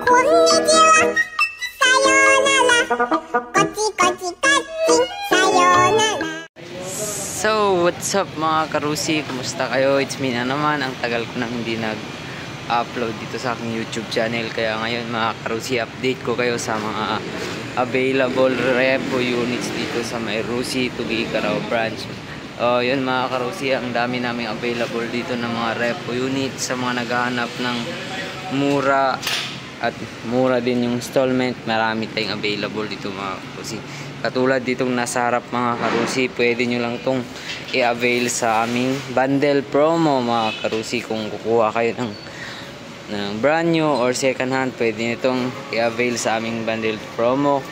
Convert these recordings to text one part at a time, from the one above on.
Konnichiwa, sayonara, kochi kochi kachi, sayonara. So, what's up mga karusi? Kumusta kayo? It's me na naman. Ang tagal ko nang hindi nag-upload dito sa aking YouTube channel. Kaya ngayon mga karusi, update ko kayo sa mga available repo units dito sa may Rusi, Tugigaraw branch. Yun mga karusi, ang dami naming available dito ng mga repo units sa mga naghahanap ng mura at mura din yung installment. Marami tayong available dito mga karusi. Katulad ditong nasa harap mga karusi, pwede nyo lang tong i-avail sa aming bundle promo mga karusi. Kung kukuha kayo ng brand new or second hand, pwede nyo itong i-avail sa aming bundle promo.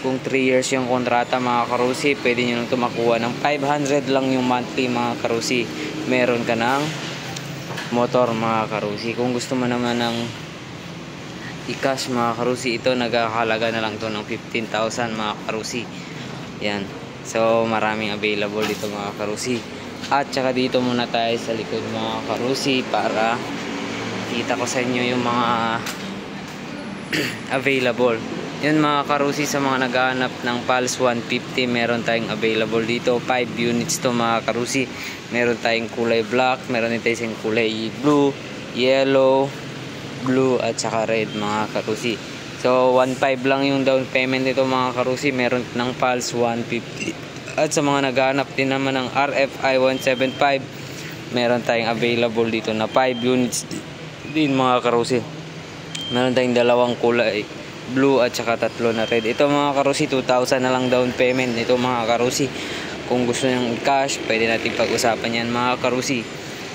Kung 3 years yung kontrata mga karusi, pwede nyo lang ito makuha ng 500 lang yung monthly mga karusi. Meron ka ng motor mga karusi. Kung gusto mo naman ng i-cash mga karusi, ito nagkakalaga na lang ito ng 15,000 mga karusi. Yan. So maraming available dito mga karusi. At saka dito muna tayo sa likod mga karusi para kita ko sa inyo yung mga available. Yun mga karusi, sa mga naghahanap ng Pulse 150, meron tayong available dito. 5 units to mga karusi. Meron tayong kulay black, meron din tayong kulay blue, yellow, blue at saka red mga karusi. So 1.5 lang yung down payment nito mga karusi. Meron ng Pulse 150. At sa mga naghahanap din naman ng RFI 175, meron tayong available dito na 5 units din mga karusi. Meron tayong dalawang kulay blue at saka tatlo na red. Ito mga karusi, 2,000 na lang down payment nito mga karusi. Kung gusto nyo cash, pwede natin pag-usapan yan mga karusi.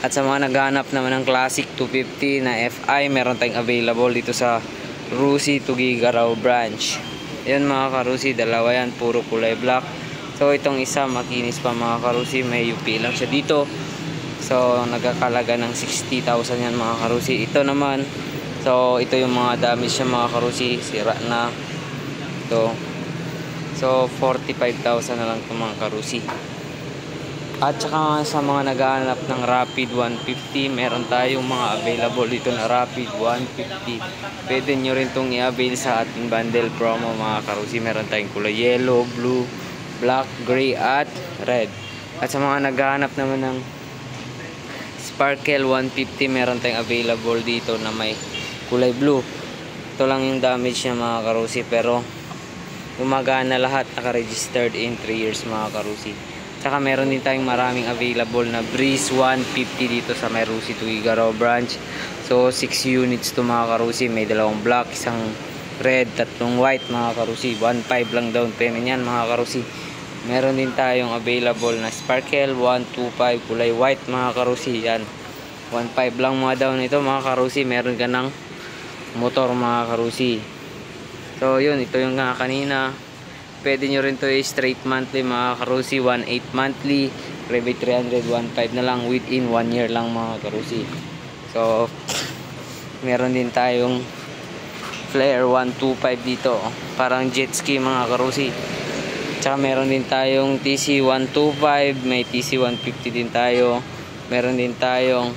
At sa mga naghahanap naman ng Classic 250 na FI, meron tayong available dito sa Rusi, Tugigaraw branch. Yan mga karusi, dalawa yan, puro kulay black. So itong isa makinis pa mga karusi, may UP lang siya dito. So nagkakalaga ng 60,000 yan mga karusi. Ito naman, so ito yung mga damage siya mga karusi, sira na ito. So 45,000 na lang ito mga karusi. At saka sa mga naghahanap ng Rapid 150, meron tayong mga available dito na Rapid 150. Pwede nyo rin itong i-avail sa ating bundle promo mga karusi. Meron tayong kulay yellow, blue, black, gray at red. At sa mga naghahanap naman ng Sparkle 150, meron tayong available dito na may kulay blue. Ito lang yung damage niya mga karusi, pero gumagana lahat, naka-registered in 3 years mga karusi. Tsaka meron din tayong maraming available na Breeze 150 dito sa may Rusi, Tugigaraw branch. So 6 units to mga karusi. May dalawang black, isang red, tatlong white mga karusi. 1.5 lang down payment yan mga karusi. Meron din tayong available na Sparkle 125 kulay white mga karusi. Yan, 1.5 lang mga down ito mga karusi. Meron ka ng motor mga karusi. So yun, ito yung nga kanina. Pwede nyo rin to straight monthly mga karusi, 1.8 monthly, private 300, 1.5 na lang within 1 year lang mga karusi. So meron din tayong Flare 125 dito, parang jet ski mga karusi. Tsaka meron din tayong TC 125, may TC 150 din tayo. Meron din tayong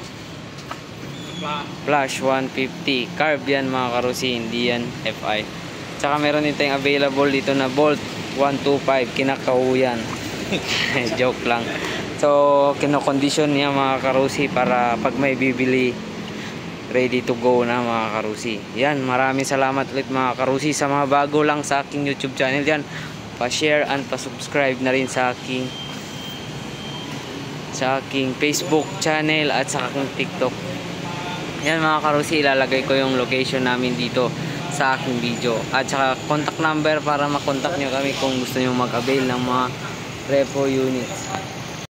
Flash 150, carb yan mga karusi, hindi yan FI. Tsaka meron din tayong available dito na Bolt 125, kinakahuyan. Joke lang. So kinokondisyon niya mga karusi para pag may bibili, ready to go na mga karusi. Yan, maraming salamat ulit mga karusi. Sa mga bago lang sa aking YouTube channel yan, pa-share and pa-subscribe na rin sa aking Facebook channel at sa aking TikTok. Yan mga karusi, ilalagay ko yung location namin dito sa aking video. At saka contact number para makontak nyo kami kung gusto nyo mag-avail ng mga repo units.